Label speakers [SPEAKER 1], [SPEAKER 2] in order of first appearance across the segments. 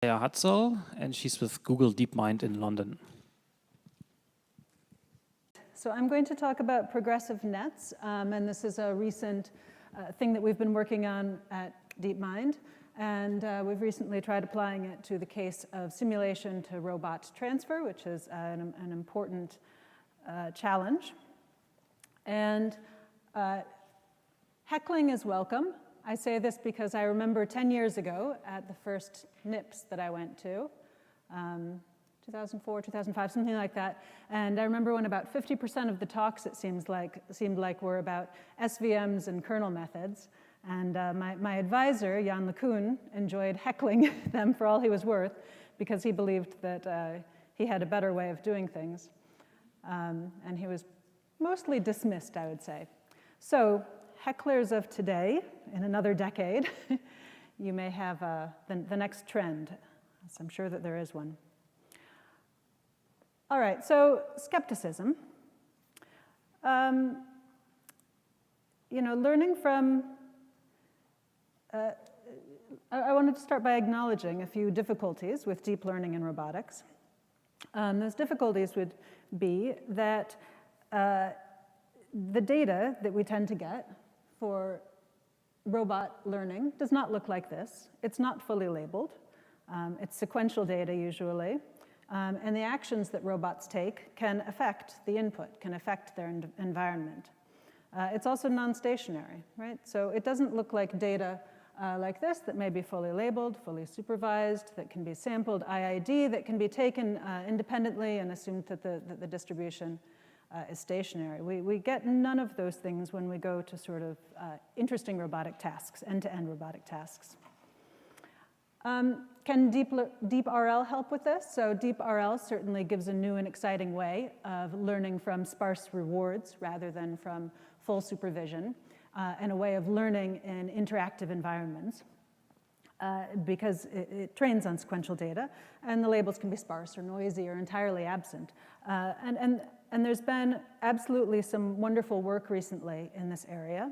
[SPEAKER 1] Raia Hadsell, and she's with Google DeepMind in London.
[SPEAKER 2] So I'm going to talk about progressive nets, and this is a recent thing that we've been working on at DeepMind, and we've recently tried applying it to the case of simulation to robot transfer, which is an important challenge. And heckling is welcome. I say this because I remember 10 years ago at the first NIPS that I went to, 2004, 2005, something like that. And I remember when about 50% of the talks, it seemed like were about SVMs and kernel methods. And my advisor, Jan LeCun, enjoyed heckling them for all he was worth because he believed that he had a better way of doing things. And he was mostly dismissed, I would say. So hecklers of today, in another decade, you may have the next trend. So I'm sure that there is one. All right, so skepticism. Learning from, I wanted to start by acknowledging a few difficulties with deep learning in robotics. Those difficulties would be that the data that we tend to get for robot learning does not look like this. It's not fully labeled. It's sequential data usually. And the actions that robots take can affect the input, can affect their environment. It's also non-stationary, right? So it doesn't look like data like this that may be fully labeled, fully supervised, that can be sampled IID, that can be taken independently and assumed that the distribution is stationary. We get none of those things when we go to sort of interesting robotic tasks, end-to-end robotic tasks. Can DeepRL help with this? So DeepRL certainly gives a new and exciting way of learning from sparse rewards rather than from full supervision, and a way of learning in interactive environments because it trains on sequential data, and the labels can be sparse or noisy or entirely absent. And there's been absolutely some wonderful work recently in this area.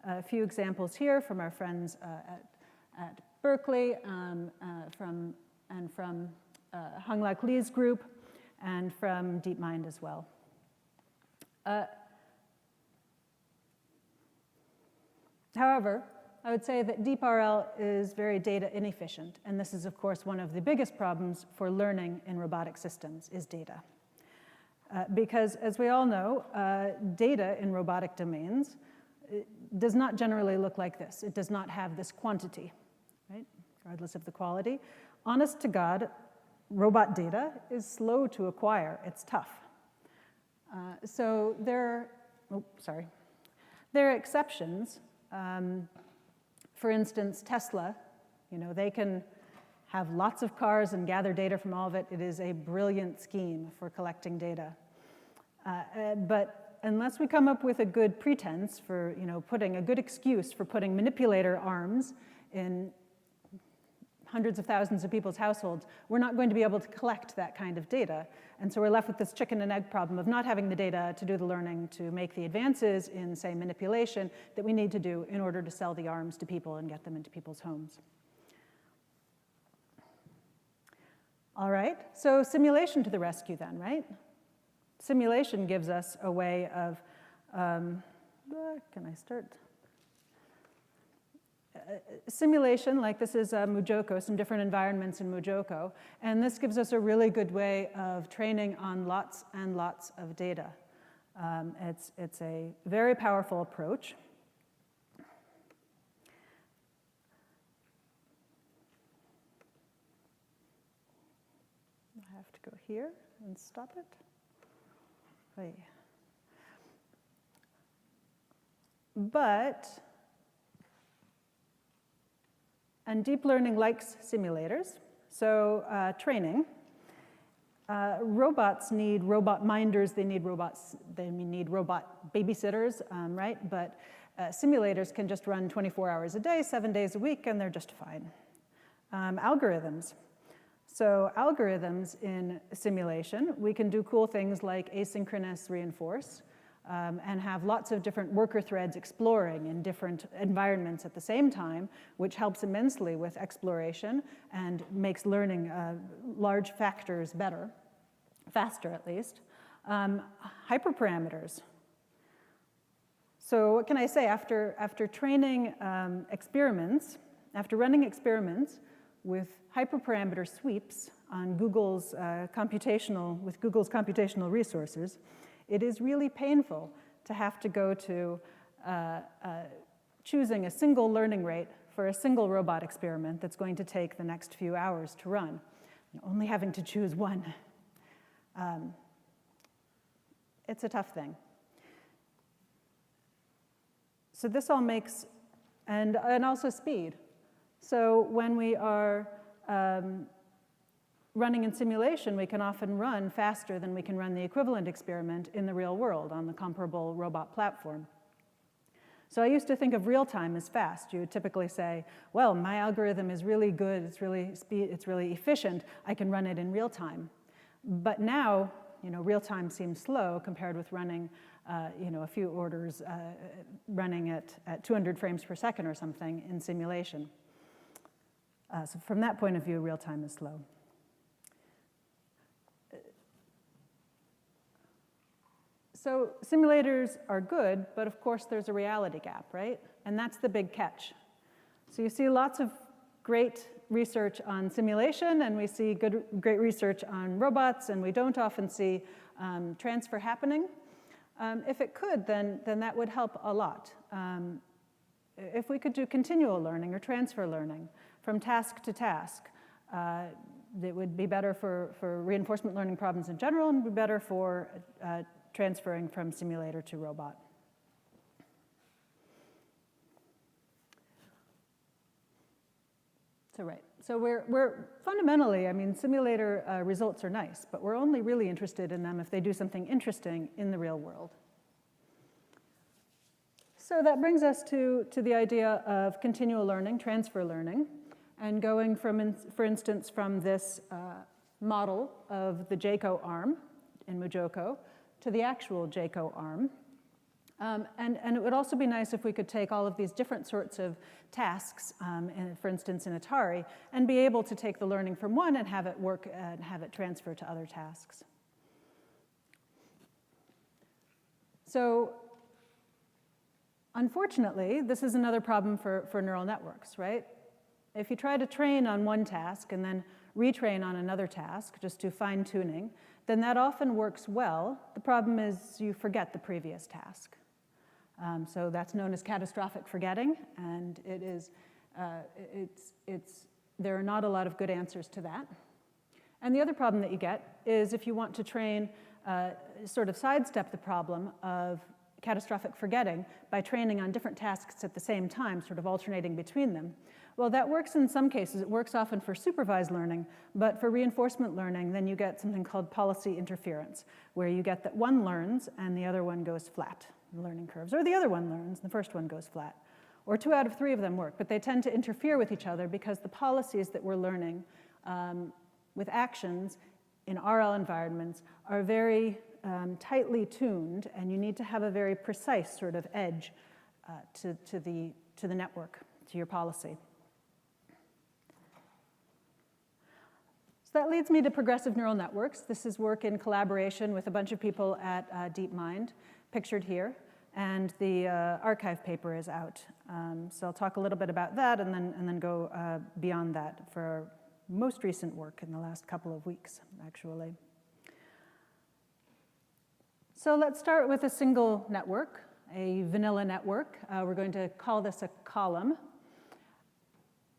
[SPEAKER 2] A few examples here from our friends at Berkeley, from Hong-Lak Lee's group, and from DeepMind as well. However, I would say that DeepRL is very data inefficient, and this is, of course, one of the biggest problems for learning in robotic systems is data. Because, as we all know, data in robotic domains does not generally look like this. It does not have this quantity, right? Regardless of the quality. Honest to God, robot data is slow to acquire. It's tough. So there are exceptions. For instance, Tesla, they can have lots of cars and gather data from all of it. It is a brilliant scheme for collecting data. But unless we come up with a good pretense for, putting a good excuse for putting manipulator arms in hundreds of thousands of people's households, we're not going to be able to collect that kind of data. And so we're left with this chicken and egg problem of not having the data to do the learning to make the advances in, say, manipulation that we need to do in order to sell the arms to people and get them into people's homes. All right, so simulation to the rescue then, right? Simulation gives us a way of, can I start? Simulation, like this is MuJoCo, some different environments in MuJoCo, and this gives us a really good way of training on lots and lots of data. It's a very powerful approach. I have to go here and stop it. Hey. And deep learning likes simulators, so training. Robots need robot minders, they need robot babysitters, right? But simulators can just run 24 hours a day, 7 days a week, and they're just fine. Algorithms. So algorithms in simulation, we can do cool things like asynchronous reinforce. and have lots of different worker threads exploring in different environments at the same time, which helps immensely with exploration and makes learning large factors better, faster at least. Hyperparameters. So what can I say? After training experiments, after running experiments with hyperparameter sweeps on Google's computational resources, it is really painful to have to go to choosing a single learning rate for a single robot experiment that's going to take the next few hours to run, only having to choose one. It's a tough thing. So this all makes, and also speed. So when we are running in simulation, we can often run faster than we can run the equivalent experiment in the real world on the comparable robot platform. So I used to think of real time as fast. You would typically say, well, my algorithm is really good, it's really efficient, I can run it in real time. But now, real time seems slow compared with running a few orders, running at 200 frames per second or something in simulation. So from that point of view, real time is slow. So simulators are good, but of course there's a reality gap, right? And that's the big catch. So you see lots of great research on simulation, and we see great research on robots, and we don't often see transfer happening. If it could, then that would help a lot. If we could do continual learning or transfer learning from task to task, it would be better for reinforcement learning problems in general, and be better for transferring from simulator to robot. So we're fundamentally, simulator results are nice, but we're only really interested in them if they do something interesting in the real world. So that brings us to the idea of continual learning, transfer learning, and going from, for instance, from this model of the Jayco arm in MuJoCo to the actual Jayco arm. And it would also be nice if we could take all of these different sorts of tasks, for instance in Atari, and be able to take the learning from one and have it work and have it transfer to other tasks. So unfortunately, this is another problem for neural networks, right? If you try to train on one task and then retrain on another task, just do fine-tuning, then that often works well. The problem is you forget the previous task. So that's known as catastrophic forgetting, and there are not a lot of good answers to that. And the other problem that you get is if you want to train, sort of sidestep the problem of catastrophic forgetting by training on different tasks at the same time, sort of alternating between them. Well, that works in some cases. It works often for supervised learning, but for reinforcement learning, then you get something called policy interference, where you get that one learns and the other one goes flat, the learning curves, or the other one learns and the first one goes flat. Or 2 out of 3 of them work, but they tend to interfere with each other because the policies that we're learning with actions in RL environments are very tightly tuned, and you need to have a very precise sort of edge to the network, to your policy. So that leads me to progressive neural networks. This is work in collaboration with a bunch of people at DeepMind, pictured here, and the archive paper is out. So I'll talk a little bit about that and then go beyond that for our most recent work in the last couple of weeks, actually. So let's start with a single network, a vanilla network. We're going to call this a column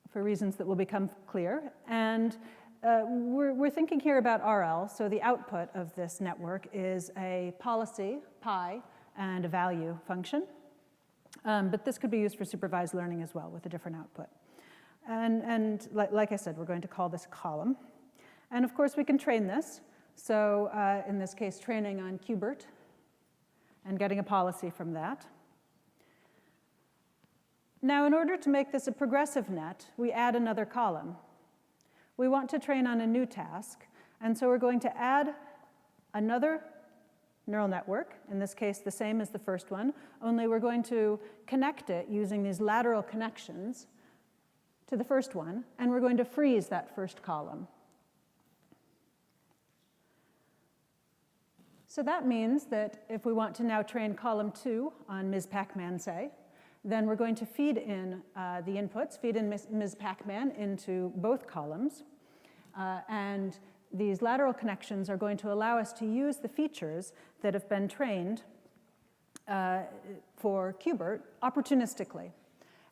[SPEAKER 2] for reasons that will become clear. And we're thinking here about RL. So the output of this network is a policy, pi, and a value function. But this could be used for supervised learning as well with a different output. And like I said, we're going to call this a column. And of course, we can train this. So in this case, training on Qbert and getting a policy from that. Now, in order to make this a progressive net, we add another column. We want to train on a new task, and so we're going to add another neural network, in this case the same as the first one, only we're going to connect it using these lateral connections to the first one, and we're going to freeze that first column. So that means that if we want to now train column 2 on Ms. Pac-Man, say, then we're going to feed in the inputs, feed in Ms. Pac-Man into both columns, and these lateral connections are going to allow us to use the features that have been trained for Qbert opportunistically.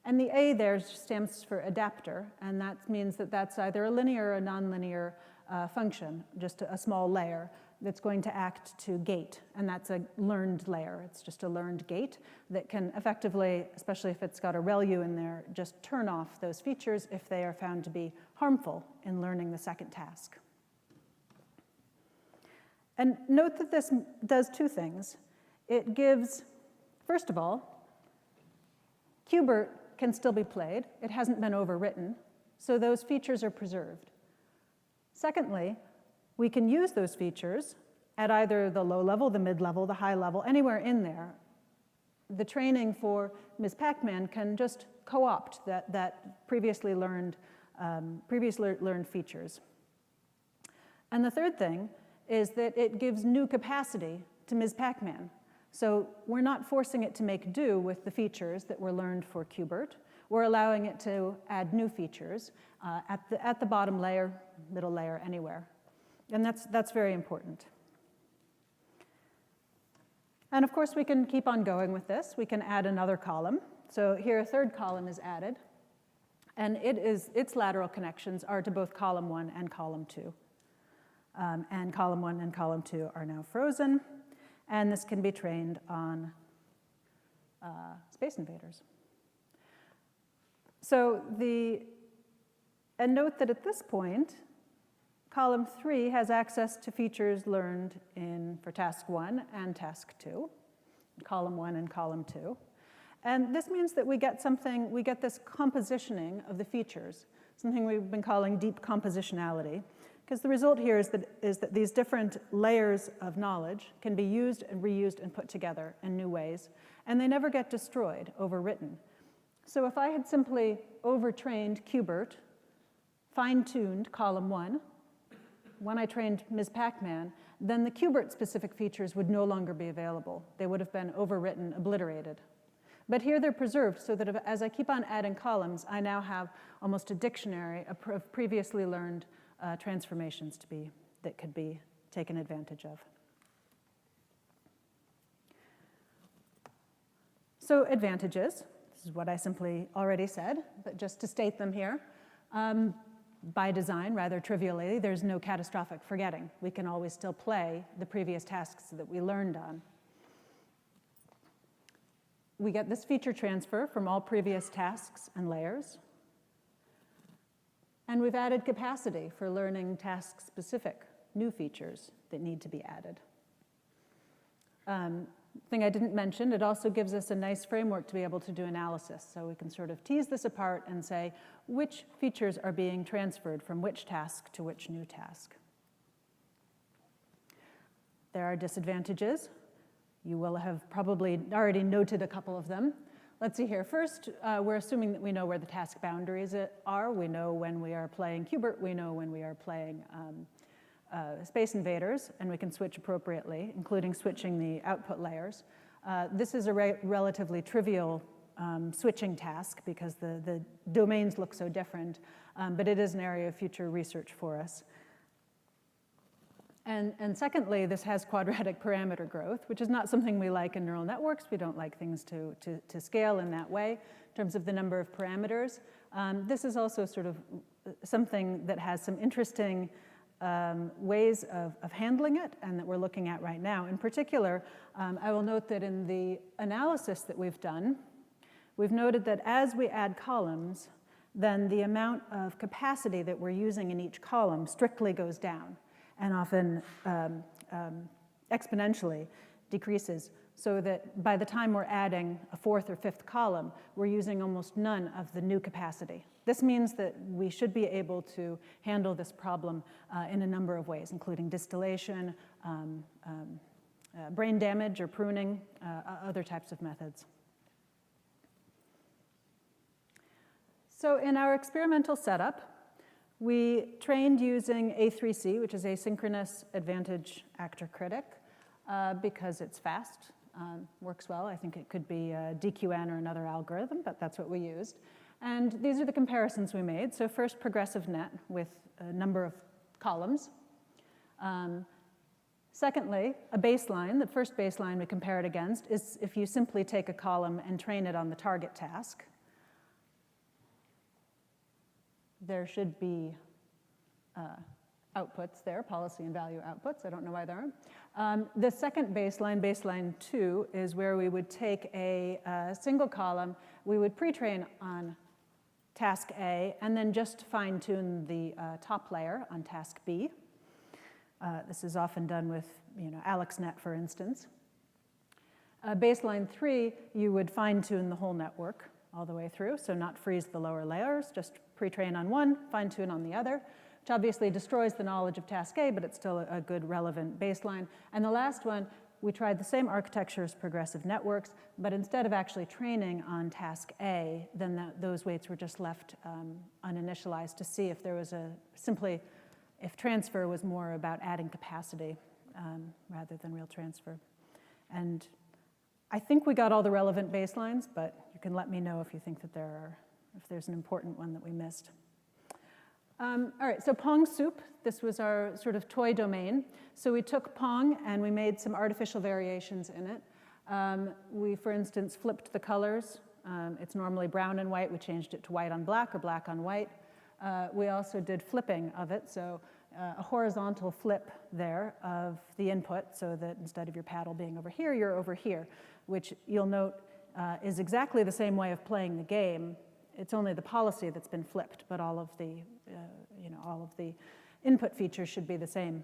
[SPEAKER 2] And the A there stands for adapter, and that means that that's either a linear or a nonlinear function, just a small layer that's going to act to gate, and that's a learned layer. It's just a learned gate that can effectively, especially if it's got a ReLU in there, just turn off those features if they are found to be harmful in learning the second task. And note that this does two things. It gives, first of all, Qbert can still be played. It hasn't been overwritten, so those features are preserved. Secondly, we can use those features at either the low level, the mid level, the high level, anywhere in there. The training for Ms. Pac-Man can just co-opt that previously learned features. And the third thing is that it gives new capacity to Ms. Pac-Man. So we're not forcing it to make do with the features that were learned for Qbert. We're allowing it to add new features at the bottom layer, middle layer, anywhere. And that's very important. And of course, we can keep on going with this. We can add another column. So here, a third column is added. And its lateral connections are to both column 1 and column 2. And column 1 and column 2 are now frozen. And this can be trained on Space Invaders. So and note that at this point, column 3 has access to features learned for task 1 and task 2, column 1 and column 2. And this means that we get this compositioning of the features, something we've been calling deep compositionality, because the result here is that these different layers of knowledge can be used and reused and put together in new ways, and they never get destroyed, overwritten. So if I had simply overtrained Qbert, fine-tuned column 1, when I trained Ms. Pac-Man, then the Qbert-specific features would no longer be available. They would have been overwritten, obliterated. But here they're preserved so that as I keep on adding columns, I now have almost a dictionary of previously learned transformations that could be taken advantage of. So advantages, this is what I simply already said, but just to state them here. By design, rather trivially, there's no catastrophic forgetting. We can always still play the previous tasks that we learned on. We get this feature transfer from all previous tasks and layers. And we've added capacity for learning task-specific new features that need to be added. Thing I didn't mention, it also gives us a nice framework to be able to do analysis. So we can sort of tease this apart and say which features are being transferred from which task to which new task. There are disadvantages. You will have probably already noted a couple of them. Let's see here. First, we're assuming that we know where the task boundaries are. We know when we are playing Qbert. We know when we are playing Space Invaders, and we can switch appropriately, including switching the output layers. This is a relatively trivial switching task because the domains look so different, but it is an area of future research for us. And secondly, this has quadratic parameter growth, which is not something we like in neural networks. We don't like things to scale in that way in terms of the number of parameters. This is also sort of something that has some interesting ways of handling it and that we're looking at right now. In particular, I will note that in the analysis that we've done, we've noted that as we add columns, then the amount of capacity that we're using in each column strictly goes down and often exponentially decreases, so that by the time we're adding a fourth or fifth column, we're using almost none of the new capacity. This means that we should be able to handle this problem in a number of ways, including distillation, brain damage or pruning, other types of methods. So in our experimental setup, we trained using A3C, which is asynchronous advantage actor critic, because it's fast, works well. I think it could be DQN or another algorithm, but that's what we used. And these are the comparisons we made. So first, progressive net with a number of columns. Secondly, a baseline. The first baseline we compare it against is if you simply take a column and train it on the target task. There should be outputs there, policy and value outputs. I don't know why there aren't. The second baseline, baseline 2, is where we would take a single column. We would pre-train on task A and then just fine-tune the top layer on task B. This is often done with AlexNet, for instance. Baseline 3, you would fine-tune the whole network all the way through, so not freeze the lower layers, just pre-train on one, fine-tune on the other, which obviously destroys the knowledge of task A, but it's still a good relevant baseline. And the last one, we tried the same architecture as progressive networks, but instead of actually training on task A, then those weights were just left uninitialized to see if there was if transfer was more about adding capacity rather than real transfer. And I think we got all the relevant baselines, but you can let me know if you think that if there's an important one that we missed. All right, so Pong soup, this was our sort of toy domain. So we took Pong and we made some artificial variations in it. We, for instance, flipped the colors. It's normally brown and white. We changed it to white on black or black on white. We also did flipping of it, so a horizontal flip there of the input so that instead of your paddle being over here, you're over here, which you'll note is exactly the same way of playing the game. It's only the policy that's been flipped, but all of the input features should be the same.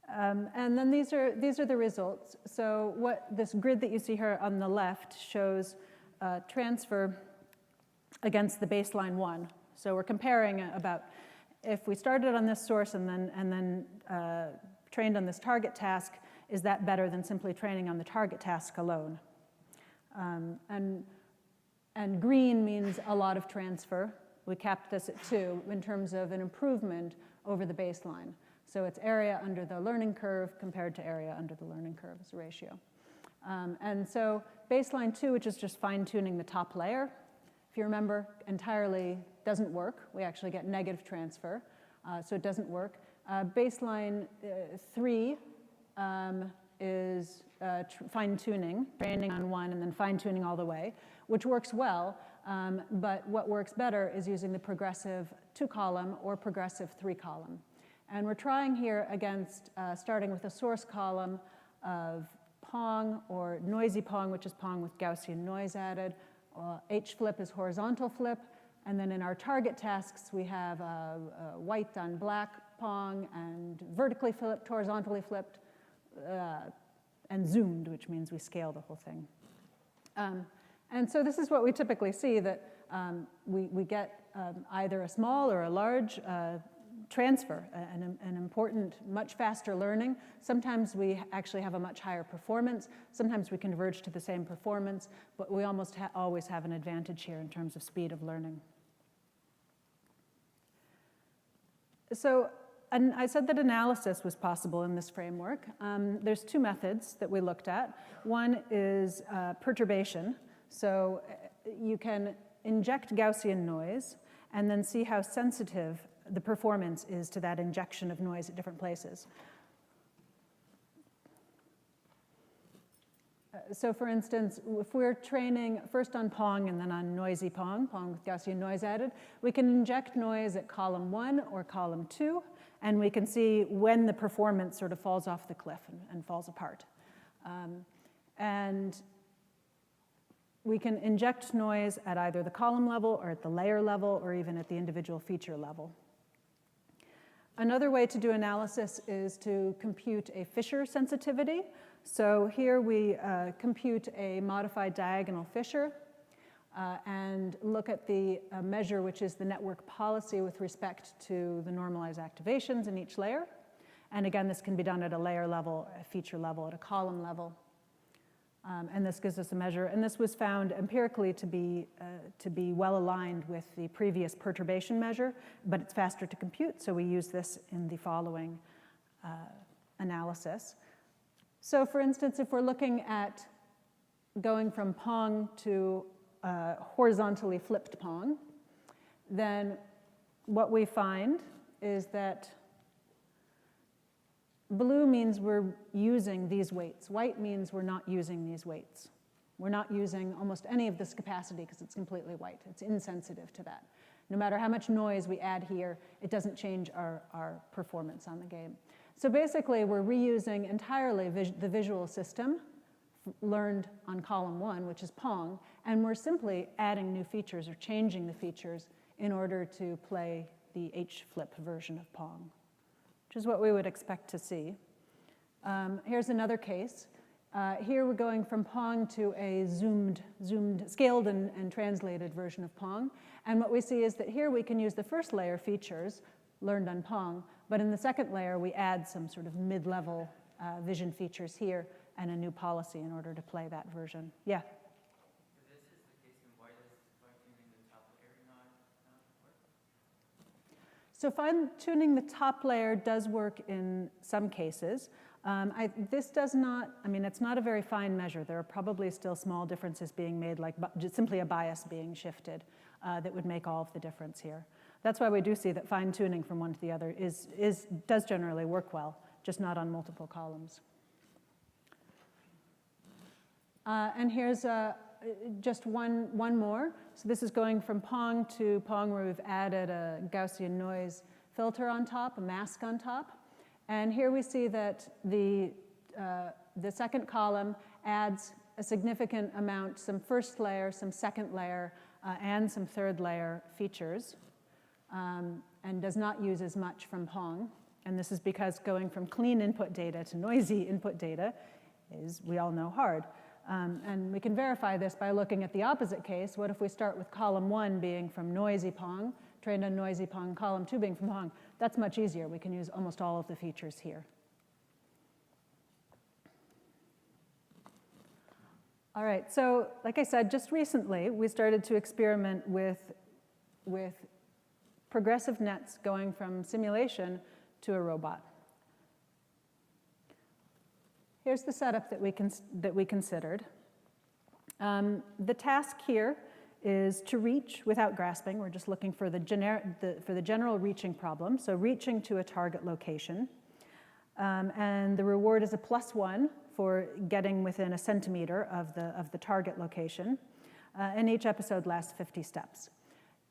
[SPEAKER 2] And then these are the results. So what this grid that you see here on the left shows transfer against the baseline 1. So we're comparing about if we started on this source and then trained on this target task, is that better than simply training on the target task alone? And green means a lot of transfer. We capped this at 2 in terms of an improvement over the baseline. So it's area under the learning curve compared to area under the learning curve as a ratio. And so baseline 2, which is just fine-tuning the top layer, if you remember, entirely doesn't work. We actually get negative transfer, so it doesn't work. Baseline 3 is fine-tuning, training on 1 and then fine-tuning all the way, which works well, but what works better is using the progressive 2-column or progressive 3-column. And we're trying here against starting with a source column of Pong or noisy Pong, which is Pong with Gaussian noise added. H-flip is horizontal flip, and then in our target tasks we have white on black Pong and vertically flipped, horizontally flipped, and zoomed, which means we scale the whole thing. And so this is what we typically see, that we get either a small or a large transfer, an important, much faster learning. Sometimes we actually have a much higher performance. Sometimes we converge to the same performance, but we almost always have an advantage here in terms of speed of learning. So I said that analysis was possible in this framework. There's 2 methods that we looked at. One is perturbation. So you can inject Gaussian noise and then see how sensitive the performance is to that injection of noise at different places. So for instance, if we're training first on Pong and then on noisy Pong, Pong with Gaussian noise added, we can inject noise at column 1 or column 2, and we can see when the performance sort of falls off the cliff and falls apart. And we can inject noise at either the column level or at the layer level or even at the individual feature level. Another way to do analysis is to compute a Fisher sensitivity. So here we compute a modified diagonal Fisher and look at the measure, which is the network policy with respect to the normalized activations in each layer. And again, this can be done at a layer level, a feature level, at a column level. And this gives us a measure. And this was found empirically to be well aligned with the previous perturbation measure, but it's faster to compute, so we use this in the following analysis. So for instance, if we're looking at going from Pong to horizontally flipped Pong, then what we find is that blue means we're using these weights. White means we're not using these weights. We're not using almost any of this capacity because it's completely white. It's insensitive to that. No matter how much noise we add here, it doesn't change our performance on the game. So basically, we're reusing entirely the visual system learned on column 1, which is Pong, and we're simply adding new features or changing the features in order to play the H-flip version of Pong, which is what we would expect to see. Here's another case. Here we're going from Pong to a zoomed, scaled and translated version of Pong. And what we see is that here we can use the first layer features learned on Pong, but in the second layer we add some sort of mid-level vision features here and a new policy in order to play that version. Yeah?
[SPEAKER 3] If this is the case, then why does fine-tuning the top layer not work?
[SPEAKER 2] So fine-tuning the top layer does work in some cases. This does not, I mean, it's not a very fine measure. There are probably still small differences being made, like just simply a bias being shifted that would make all of the difference here. That's why we do see that fine-tuning from one to the other does generally work well, just not on multiple columns. And here's just one more. So this is going from Pong to Pong, where we've added a Gaussian noise filter on top, a mask on top. And here we see that the second column adds a significant amount, some first layer, some second layer, and some third layer features, and does not use as much from Pong. And this is because going from clean input data to noisy input data is, we all know, hard. And we can verify this by looking at the opposite case. What if we start with column 1 being from noisy Pong, trained on noisy Pong, column 2 being from Pong? That's much easier. We can use almost all of the features here. All right, so like I said, just recently, we started to experiment with progressive nets going from simulation to a robot. Here's the setup that we considered. The task here is to reach without grasping. We're just looking for the general reaching problem, so reaching to a target location. And the reward is a +1 for getting within a centimeter of the target location. And each episode lasts 50 steps.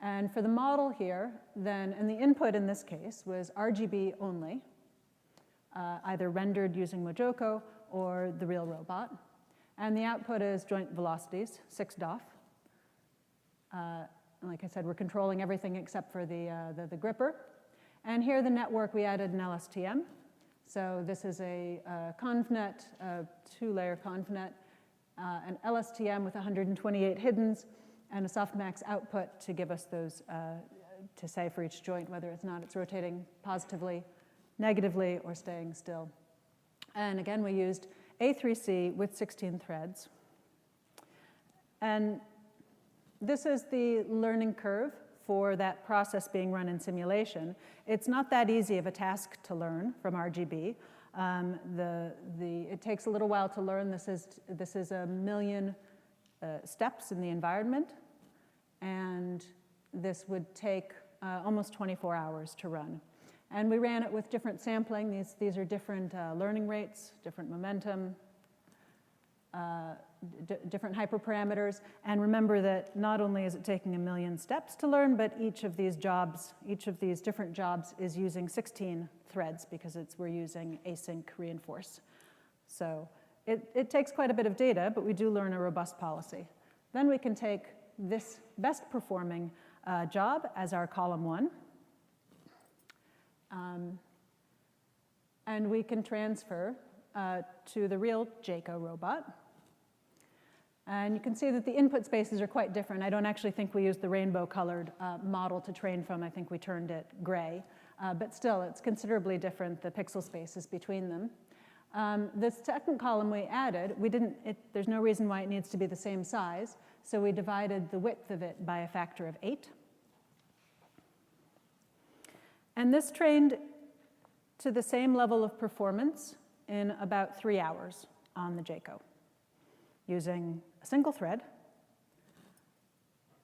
[SPEAKER 2] And for the model here, then, and the input in this case was RGB only, either rendered using Jayco or the real robot. And the output is joint velocities, 6 DOF. Like I said, we're controlling everything except for the gripper. And here the network, we added an LSTM. So this is a convnet, a 2-layer convnet, an LSTM with 128 hiddens, and a softmax output to give us those, to say for each joint whether it's rotating positively, negatively, or staying still. And again, we used A3C with 16 threads. And this is the learning curve for that process being run in simulation. It's not that easy of a task to learn from RGB. It takes a little while to learn. This is 1 million steps in the environment, and this would take almost 24 hours to run. And we ran it with different sampling. These are different learning rates, different momentum, different hyperparameters. And remember that not only is it taking 1 million steps to learn, but each of these different jobs is using 16 threads because we're using async reinforce. So it takes quite a bit of data, but we do learn a robust policy. Then we can take this best performing job as our column 1. And we can transfer to the real Jayco robot. And you can see that the input spaces are quite different. I don't actually think we used the rainbow-colored model to train from. I think we turned it gray. but still, it's considerably different, the pixel spaces between them. This second column we added, there's no reason why it needs to be the same size, so we divided the width of it by a factor of 8. And this trained to the same level of performance in about 3 hours on the Jayco, using a single thread,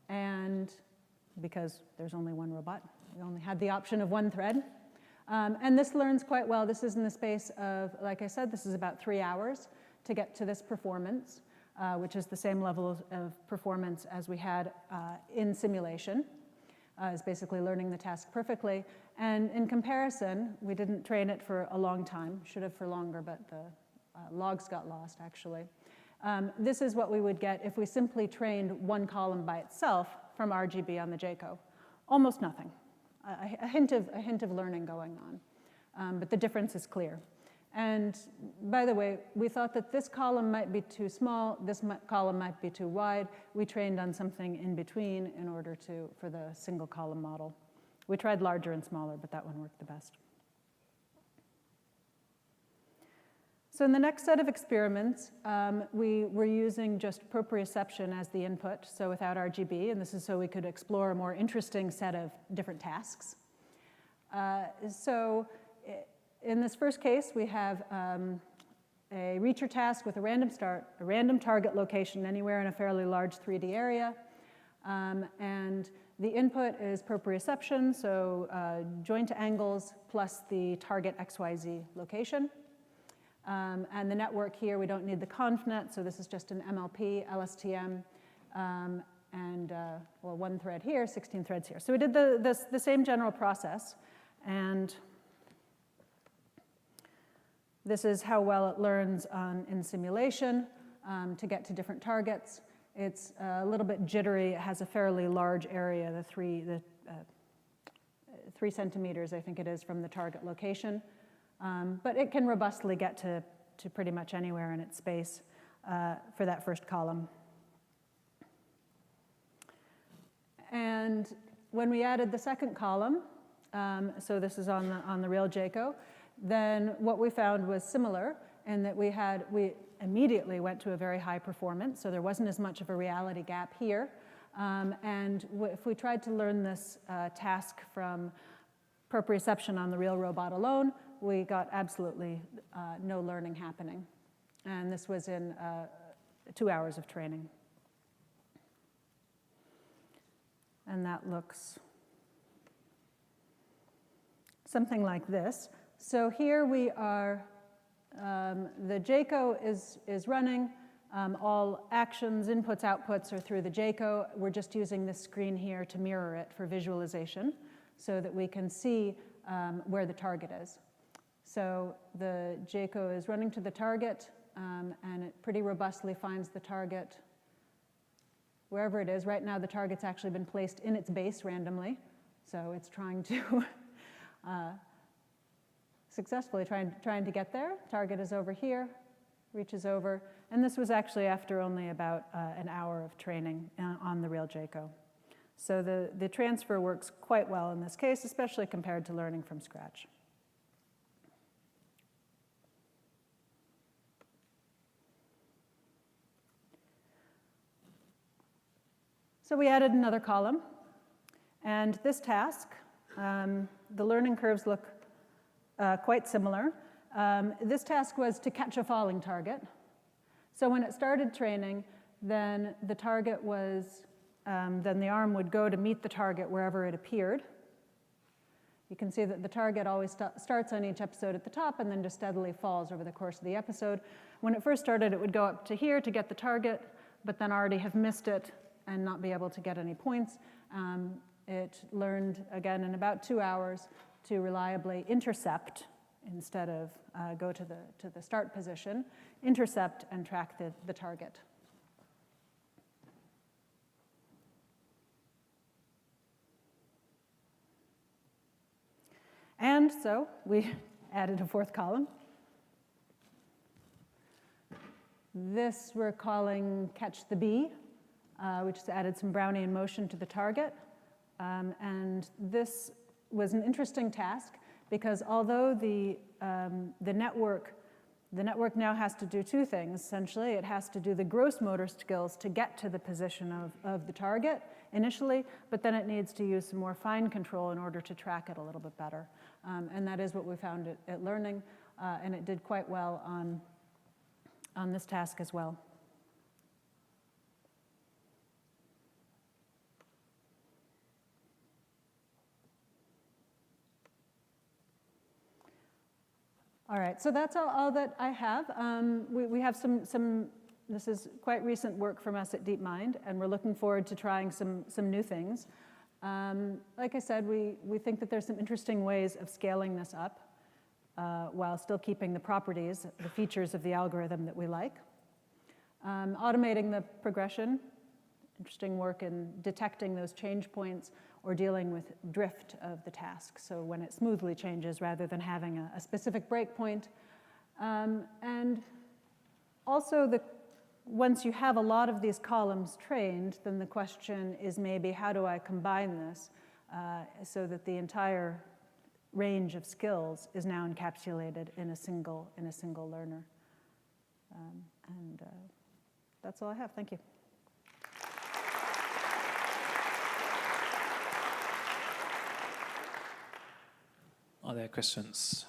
[SPEAKER 2] and because there's only one robot, we only had the option of one thread. And this learns quite well. This is in the space of, like I said, this is about 3 hours to get to this performance, which is the same level of performance as we had in simulation. Is basically learning the task perfectly. And in comparison, we didn't train it for a long time, should have for longer, but the logs got lost, actually. This is what we would get if we simply trained one column by itself from RGB on the Jayco. Almost nothing. A hint of learning going on, but the difference is clear. And by the way, we thought that this column might be too small, this column might be too wide. We trained on something in between in order for the single column model. We tried larger and smaller, but that one worked the best. So in the next set of experiments, we were using just proprioception as the input, so without RGB, and this is so we could explore a more interesting set of different tasks. So in this first case, we have a reacher task with a random target location anywhere in a fairly large 3D area, and the input is proprioception, so joint angles plus the target XYZ location. And the network here, we don't need the ConvNet, so this is just an MLP, LSTM, and well, one thread here, 16 threads here. So we did the same general process, and this is how well it learns in simulation to get to different targets. It's a little bit jittery. It has a fairly large area, the 3 centimeters, I think it is, from the target location. But it can robustly get to pretty much anywhere in its space for that first column. And when we added the second column, so this is on the real Jayco, then what we found was similar in that we immediately went to a very high performance, so there wasn't as much of a reality gap here. And if we tried to learn this task from proprioception on the real robot alone, we got absolutely no learning happening. And this was in 2 hours of training. And that looks something like this. So here we are, the Jayco is running. All actions, inputs, outputs are through the Jayco. We're just using this screen here to mirror it for visualization so that we can see where the target is. So the Jayco is running to the target, and it pretty robustly finds the target wherever it is. Right now, the target's actually been placed in its base randomly, so it's trying to successfully trying to get there. Target is over here, reaches over, and this was actually after only about an hour of training on the real Jayco. So the transfer works quite well in this case, especially compared to learning from scratch. So we added another column, and this task, the learning curves look quite similar. This task was to catch a falling target. So when it started training, then the target was, then the arm would go to meet the target wherever it appeared. You can see that the target always starts on each episode at the top and then just steadily falls over the course of the episode. When it first started, it would go up to here to get the target, but then already have missed it and not be able to get any points. It learned, again, in about 2 hours to reliably intercept instead of go to the start position, intercept and track the target. And so we added a fourth column. This we're calling Catch the Bee, which has added some Brownian motion to the target. And this was an interesting task because although the network now has to do two things, essentially. It has to do the gross motor skills to get to the position of the target initially, but then it needs to use some more fine control in order to track it a little bit better. And that is what we found at Learning, and it did quite well on this task as well. All right, so that's all that I have. We have some, this is quite recent work from us at DeepMind, and we're looking forward to trying some new things. Like I said, we think that there's some interesting ways of scaling this up while still keeping the properties, the features of the algorithm that we like. Automating the progression, interesting work in detecting those change points or dealing with drift of the task, so when it smoothly changes rather than having a specific breakpoint. And also, once you have a lot of these columns trained, then the question is maybe how do I combine this so that the entire range of skills is now encapsulated in a single learner. That's all I have. Thank you.
[SPEAKER 1] Are there questions?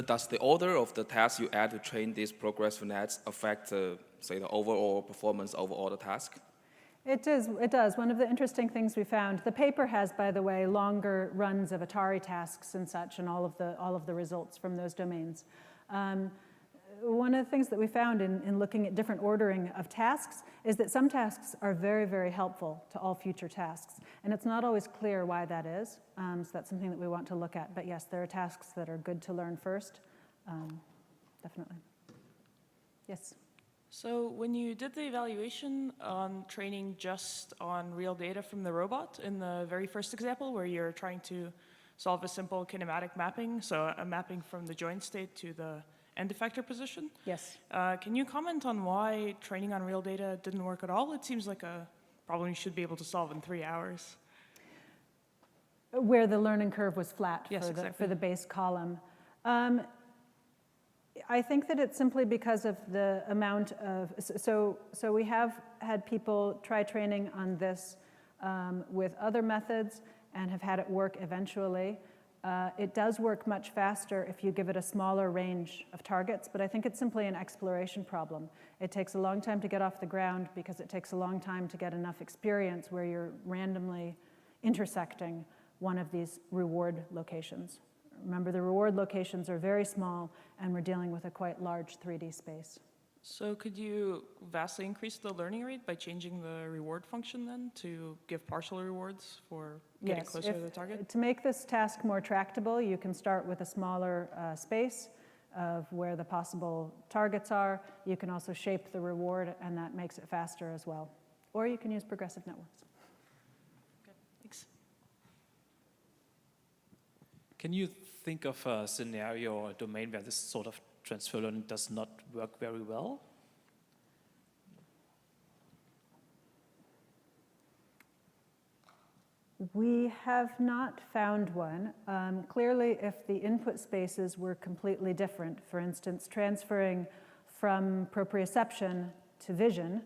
[SPEAKER 4] Does the order of the tasks you add to train these progressive nets affect, say, the overall performance of all the tasks?
[SPEAKER 2] It does. One of the interesting things we found, the paper has, by the way, longer runs of Atari tasks and such, and all of the results from those domains. One of the things that we found in looking at different ordering of tasks is that some tasks are very, very helpful to all future tasks. And it's not always clear why that is. So that's something that we want to look at. But yes, there are tasks that are good to learn first. Definitely. Yes?
[SPEAKER 5] So when you did the evaluation on training just on real data from the robot in the very first example where you're trying to solve a simple kinematic mapping, so a mapping from the joint state to the end effector position.
[SPEAKER 2] Yes.
[SPEAKER 5] Can you comment on why training on real data didn't work at all? It seems like a problem you should be able to solve in 3 hours.
[SPEAKER 2] Where the learning curve was flat for the base column. I think that it's simply because of the amount of, so we have had people try training on this with other methods and have had it work eventually. It does work much faster if you give it a smaller range of targets, but I think it's simply an exploration problem. It takes a long time to get off the ground because it takes a long time to get enough experience where you're randomly intersecting one of these reward locations. Remember, the reward locations are very small, and we're dealing with a quite large 3D space.
[SPEAKER 5] So could you vastly increase the learning rate by changing the reward function then to give partial rewards for getting closer to the target?
[SPEAKER 2] To make this task more tractable, you can start with a smaller space of where the possible targets are. You can also shape the reward, and that makes it faster as well. Or you can use progressive networks.
[SPEAKER 5] Okay, thanks.
[SPEAKER 1] Can you think of a scenario or a domain where this sort of transfer learning does not work very well?
[SPEAKER 2] We have not found one. Clearly, if the input spaces were completely different, for instance, transferring from proprioception to vision,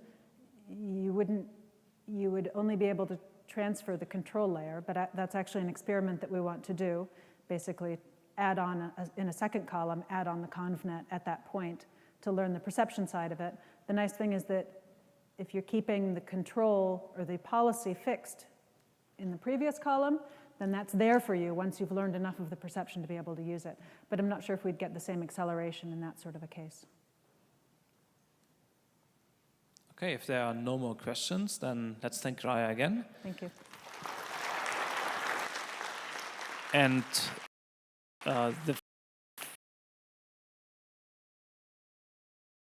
[SPEAKER 2] you would only be able to transfer the control layer, but that's actually an experiment that we want to do. Basically, add on, in a second column, add on the convnet at that point to learn the perception side of it. The nice thing is that if you're keeping the control or the policy fixed in the previous column, then that's there for you once you've learned enough of the perception to be able to use it. But I'm not sure if we'd get the same acceleration in that sort of a case.
[SPEAKER 1] Okay, if there are no more questions, then let's thank Raia again.
[SPEAKER 2] Thank you.
[SPEAKER 1] And the